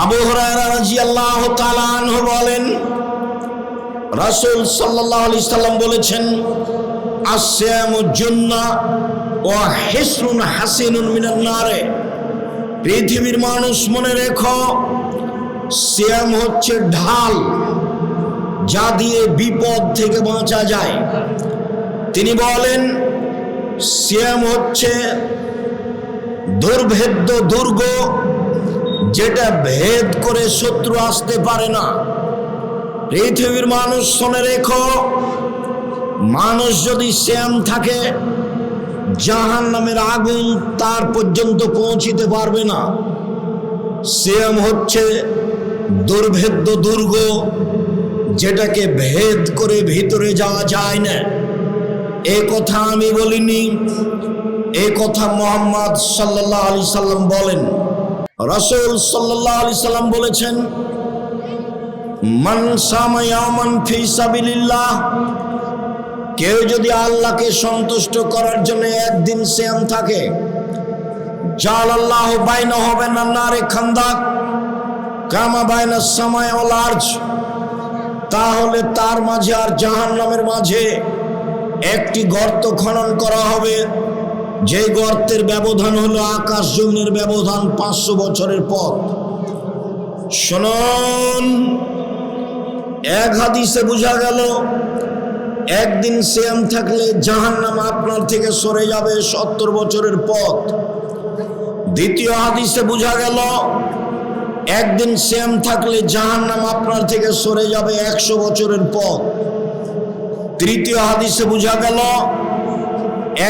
আবু হুরায়রা রাদিয়াল্লাহু তাআলা আনহু বলেন, রাসূল সাল্লাল্লাহু আলাইহি সাল্লাম বলেছেন, আসিয়ামু জুন্নাহ ওয়া হিসনুন হাসিনুন মিনান নারে। পৃথিবীর মানুষ মনে রেখো, সিয়াম হচ্ছে ঢাল, যা দিয়ে বিপদ থেকে বাঁচা যায়। তিনি বলেন, সিয়াম হচ্ছে দুর্ভেদ্য দুর্গ, যেটা ভেদ করে শত্রু আসতে পারে না। পৃথিবীর মানুষ শুনে রেখো, মানুষ যদি সিয়াম থাকে, জাহান্নামের আগুন তার পর্যন্ত পৌঁছিতে পারবে না। সিয়াম হচ্ছে দুর্ভেদ্য দুর্গ, যেটাকে ভেদ করে ভিতরে যাওয়া যায় না। এ কথা আমি বলিনি, এ কথা মুহাম্মদ সাল্লাল্লাহু আলাইহি সাল্লাম বলেন। রাসূল সাল্লাল্লাহু আলাইহি সাল্লাম বলেছেন, মান সামা ইয়াওমান ফি সাবিলিল্লাহ, কেউ যদি আল্লাহকে সন্তুষ্ট করার জন্য একদিন সিয়াম থাকে, জালাল্লাহু বাইনাহু ওয়া বাইনান নারি খান্দাক কামা বাইনাস সামাই ওয়াল আরজ, তাহলে তার মাঝে আর জাহান্নামের মাঝে একটি গর্ত খনন করা হবে, যে গর্তের ব্যবধান হলো আকাশ জমিনের ব্যবধান 500 বছরের পথ। শুনুন, এক হাদিসে বোঝা গেল একদিন সিয়াম থাকলে জাহান্নাম আপনার থেকে সরে যাবে 70 বছরের পথ। দ্বিতীয় হাদিসে বোঝা গেল একদিন সিয়াম থাকলে জাহান্নাম আপনার থেকে সরে যাবে 100 বছরের পথ। তৃতীয় হাদিসে বোঝা গেল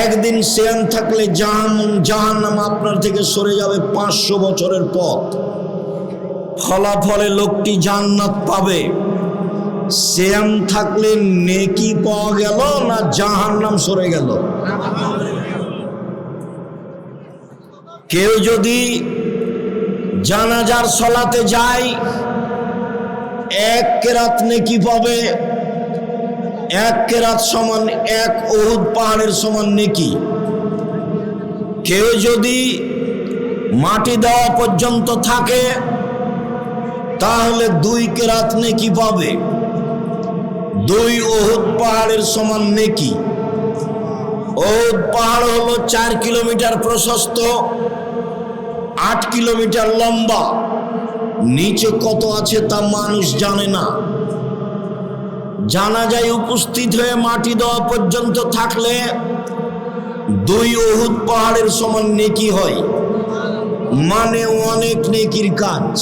একদিন সিয়াম থাকলে জাহান্নাম আপনার থেকে সরে যাবে 500 বছরের পথ। ফলাফলে লোকটি জান্নাত পাবে। সিয়াম থাকলে নেকি পাওয়া গেল না জাহান্নাম সরে গেল? কেউ যদি জানাজার সালাতে যায়, 1 কেরাত নেকি পাবে। 1 কেরাত সমান 1 উহুদ পাহাড়ের সমান নেকি। কেউ যদি মাটি দেওয়া পর্যন্ত থাকে, তাহলে 2 কেরাত নেকি পাবে। 2 উহুদ পাহাড়ের সমান নেকি। উহুদ পাহাড় হলো 4 কিলোমিটার প্রশস্ত, 8 কিলোমিটার লম্বা। নিচে কত আছে তা মানুষ জানে না। জানাজায় উপস্থিত হয়ে মাটি দেওয়া পর্যন্ত থাকলে 2 উহুদ পাহাড়ের সমান নেকি হয়, মানে অনেক নেকির কাজ।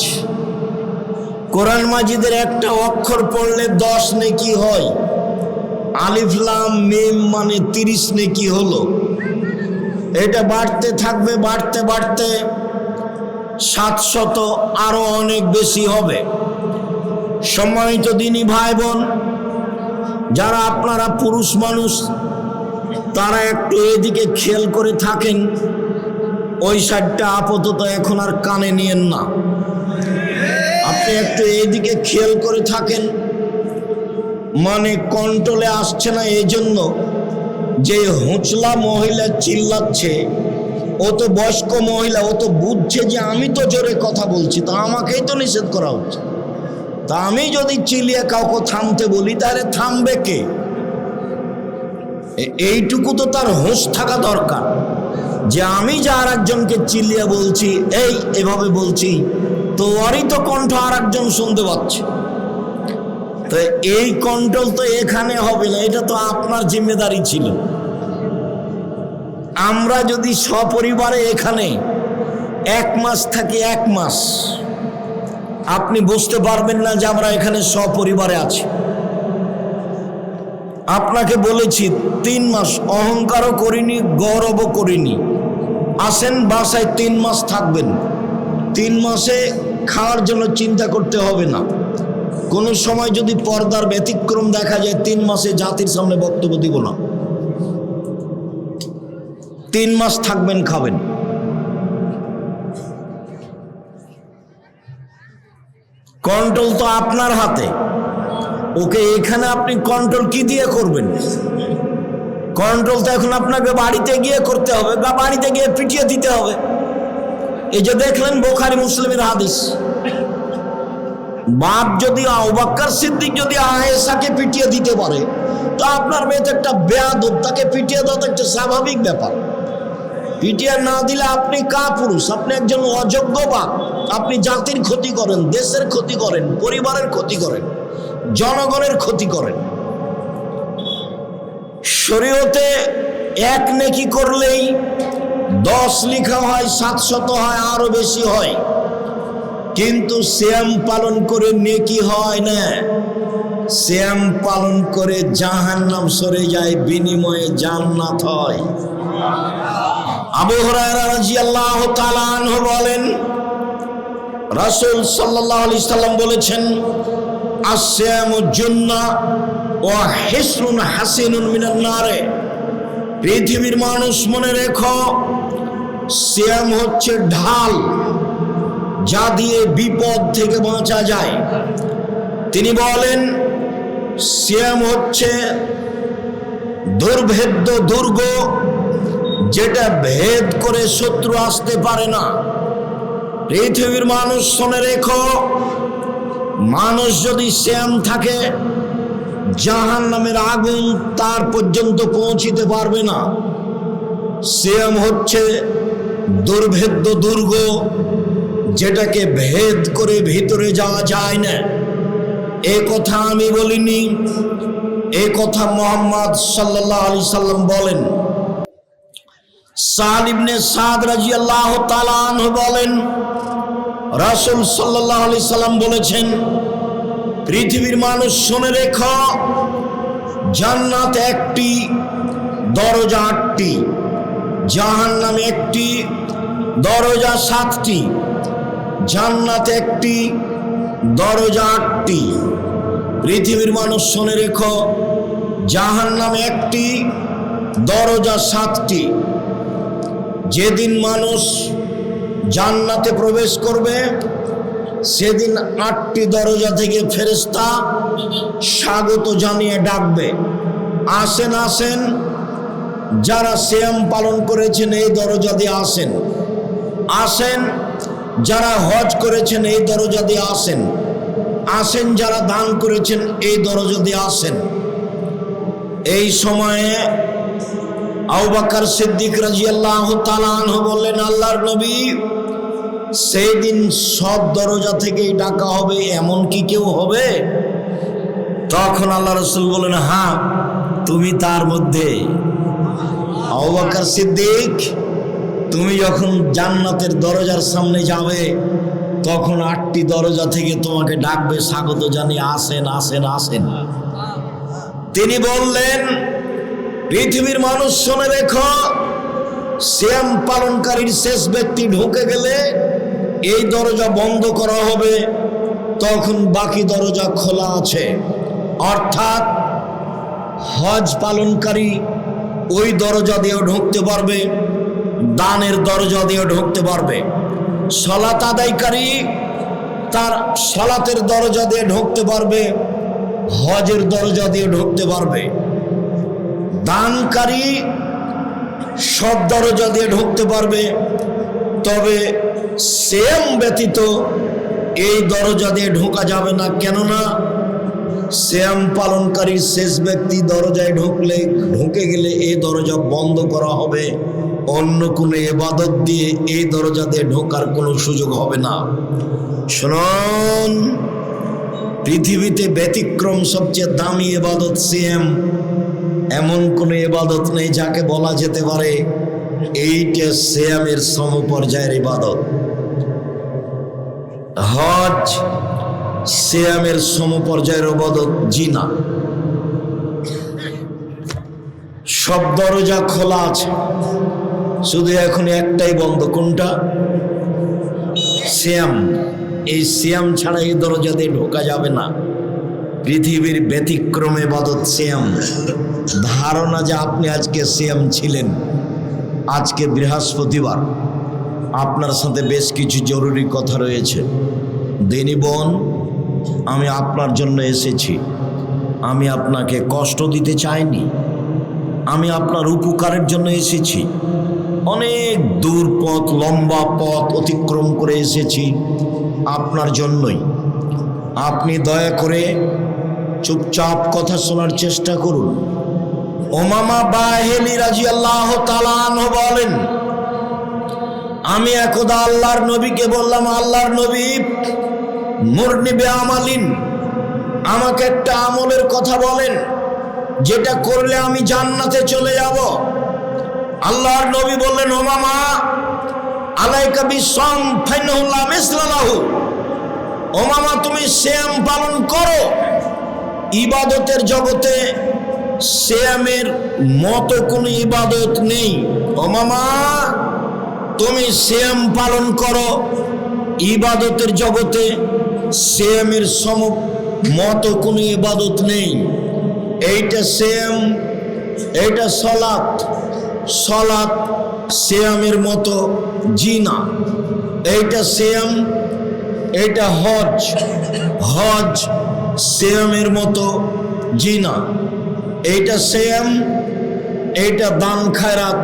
কোরআন মাজিদের একটা অক্ষর পড়লে 10 নেকি হয়। আলিফ লাম মিম মানে 30 নেকি হলো। এটা বাড়তে থাকবে, বাড়তে বাড়তে 700 আরো অনেক বেশি হবে। সম্মানিত দিনী ভাই বোন, যারা আপনারা পুরুষ মানুষ, তারা একটু এদিকে খেয়াল করে থাকেন। ওই সাইডটা আপাতত এখন আর কানে নিয়েন না, আপনি একটু এদিকে খেয়াল করে থাকেন। মানে কন্ট্রোলে আসছে না এই জন্য যে হুঁচলা মহিলা চিল্লাচ্ছে, ও তো বয়স্ক মহিলা, ও তো বুঝছে যে আমি তো জোরে কথা বলছি, তা আমাকেই তো নিষেধ করা হচ্ছে। তা আমি যদি চিল্লিয়ে কাউকে থামতে বলি, তাহলে থামবে কে? এইটুকু তো তার হুঁশ থাকা দরকার, যে আমি যে আর একজনকে চিল্লিয়ে বলছি, এভাবে বলছি, তো ওরই তো কণ্ঠ আর একজন শুনতে পাচ্ছে। তো এই কন্ট্রোল তো এখানে হবে না, এটা তো আপনার জিম্মেদারি ছিল। আমরা যদি সপরিবারে এখানে 1 মাস থাকি, 1 মাস, আপনি বুঝতে পারবেন না যে আমরা এখানে সপরিবারে আছি। আপনাকে বলেছি 3 মাস, অহংকারও করিনি, গৌরবও করিনি। আসেন বাসায় 3 মাস থাকবেন। 3 মাসে খাওয়ার জন্য চিন্তা করতে হবে না। কোনো সময় যদি পর্দার ব্যতিক্রম দেখা যায়, 3 মাসে জাতির সামনে বক্তব্য দিব না। 3 মাস থাকবেন, খাবেন। কন্ট্রোল তো আপনার হাতে। ওকে এখানে আপনি কন্ট্রোল কি দিয়ে করবেন? কন্ট্রোল তো এখন আপনাকে বাড়িতে গিয়ে করতে হবে, বা বাড়িতে গিয়ে পিটিয়ে দিতে হবে। এই যে দেখলেন বুখারী মুসলিমের হাদিস, বাপ যদি আবু বকর সিদ্দিক যদি আয়েশাকে পিটিয়ে দিতে পারে, তো আপনার মেয়ে তো একটা বেয়াদব, তাকে পিটিয়ে দেওয়া তো একটা স্বাভাবিক ব্যাপার। পিটিয়ে না দিলে আপনি কাপুরুষ, আপনি একজন অযোগ্য বাপ। আপনি জাতির ক্ষতি করেন, দেশের ক্ষতি করেন, পরিবারের ক্ষতি করেন, জনগণের ক্ষতি করেন। শরীয়তে এক নেকি করলেই 10 লেখা হয়, 700 হয়, আরো বেশি হয়। কিন্তু সিয়াম পালন করে নেকি হয় না, সিয়াম পালন করে জাহান্নাম সরে যায়, বিনিময়ে জান্নাত হয়। আবু হুরায়রা রাদিয়াল্লাহু তাআলা আনহু বলেন, রাসূল সাল্লাল্লাহু আলাইহি সাল্লাম বলেছেন, আসিয়ামু জুন্নাহ ওয়া হিসনুন হাসিনুন মিনান নারে। পৃথিবীর মানুষ মনে রেখো, সিয়াম হচ্ছে ঢাল, যা দিয়ে বিপদ থেকে বাঁচা যায়। তিনি বলেন, সিয়াম হচ্ছে দুর্ভেদ্য দুর্গ, যেটা ভেদ করে শত্রু আসতে পারে না। পৃথিবীর মানুষ শুনে রেখো, মানুষ যদি সিয়াম থাকে, জাহান্নামের আগুন তার পর্যন্ত পৌঁছিতে পারবে না। সিয়াম হচ্ছে দুর্ভেদ্য দুর্গ, যেটাকে ভেদ করে ভিতরে যাওয়া যায় না। এ কথা আমি বলিনি, এ কথা মুহাম্মদ সাল্লাল্লাহু আলাইহি সাল্লাম বলেন। সাদ ইবনে সাদ রাদিয়াল্লাহু তাআলা আনহু বলেন, রাসূল সাল্লাল্লাহু আলাইহি সাল্লাম বলেছেন, পৃথিবীর মানুষ শুনে রেখো, জান্নাত একটি, দরজা 8টি, জাহান্নাম একটি, দরজা 7টি। জান্নাত একটি, দরজা 8টি। পৃথিবীর মানুষ শুনে রেখো, জাহান্নাম একটি, দরজা 7টি। যেদিন মানুষ জান্নাতে প্রবেশ করবে, সেদিন 8টি দরজা থেকে ফেরেশতা স্বাগত জানিয়ে ডাকবে, আসেন আসেন, যারা সিয়াম পালন করেছেন এই দরজা দিয়ে আসেন, আসেন যারা হজ করেছেন এই দরজা দিয়ে আসেন, আসেন যারা দান করেছেন এই দরজা দিয়ে আসেন। এই সময়ে আবু বকর সিদ্দিক রাদিয়াল্লাহু তাআলা আনহু বললেন, আল্লাহর নবী, সেই দিন সব দরজা থেকেই ডাকা হবে, এমন কি কেউ হবে? তখন আল্লাহ রাসূল বলেন, হ্যাঁ, তুমি তার মধ্যে। আবু বকর সিদ্দিক, তুমি যখন জান্নাতের দরজার সামনে যাবে, তখন 8টি দরজা থেকে তোমাকে ডাকবে, স্বাগত জানিয়ে আসেন আসেন আসেন। তিনি বললেন, পৃথিবীর মানুষ শুনে রেখো, সিয়াম পালনকারীর শেষ ব্যক্তি ঢুকে গেলে এই দরজা বন্ধ করা হবে, তখন বাকি দরজা খোলা আছে। অর্থাৎ হজ পালনকারী ওই দরজা দিয়েও ঢুকতে পারবে, দানের দরজা দিয়েও ঢুকতে পারবে। সালাত আদায়কারী তার সালাতের দরজা দিয়ে ঢুকতে পারবে, হজের দরজা দিয়ে ঢুকতে পারবে। দানকারী সব দরজা দিয়ে ঢুকতে পারবে, তবে সিয়াম ব্যতীত এই দরজা দিয়ে ঢোকা যাবে না। কেননা সিয়াম পালনকারী শেষ ব্যক্তি দরজায় ঢুকে গেলে এই দরজা বন্ধ করা হবে, অন্য কোনো ইবাদত দিয়ে এই দরজা দিয়ে ঢোকার কোনো সুযোগ হবে না। শুনুন, পৃথিবীতে ব্যতিক্রম সবচেয়ে দামি ইবাদত সিয়াম। এমন কোনো ইবাদত নেই যাকে বলা যেতে পারে এইটা সিয়ামের সমপর্যায়ের ইবাদত। হজ সিয়ামের সমপর্যায়ের ইবাদত জি না। সব দরজা খোলা আছে, শুধু এখন একটাই বন্ধ। কোনটা? সিয়াম। এই সিয়াম ছাড়া এই দরজা দিয়ে ঢোকা যাবে না। পৃথিবীর ব্যতিক্রম ইবাদত সিয়াম। ধারণা যে আপনি আজকে সিয়াম ছিলেন, আজকে বৃহস্পতিবার, আপনার সাথে বেশ কিছু জরুরি কথা রয়েছে। দিনী বোন, আমি আপনার জন্য এসেছি। আমি আপনাকে কষ্ট দিতে চাইনি, আমি আপনার উপকারের জন্য এসেছি। অনেক দূর পথ, লম্বা পথ অতিক্রম করে এসেছি আপনার জন্যই। আপনি দয়া করে চুপচাপ কথা শোনার চেষ্টা করুন। উমামা বাহিলি রাদিয়াল্লাহু তাআলা আনহু বলেন, আমি একদা আল্লাহর নবীকে বললাম, আল্লাহর নবী, মুরনি বিআমালিন, আমাকে একটা আমলের কথা বলেন যেটা করলে আমি জান্নাতে চলে যাব। আল্লাহর নবী বললেন, উমামা, আলাইকা বিসসাম ফাইন্নাহু লা মিসলা লাহু। উমামা, তুমি সিয়াম পালন করো। ইবাদতের জগতে সিয়ামের মতো কোনো ইবাদত নেই। উমামা, তুমি সিয়াম পালন করো। ইবাদতের জগতে সিয়ামের মতো কোনো ইবাদত নেই। এইটা সিয়াম, এইটা সালাত, সালাত সিয়ামের মতো জিনা। এইটা সিয়াম, এইটা হজ, হজ সিয়ামের মতো জিনা। এইটা সিয়াম, এইটা দান খায়রাত,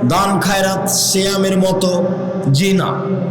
দান খায়রাত সিয়ামের মতো জিনা।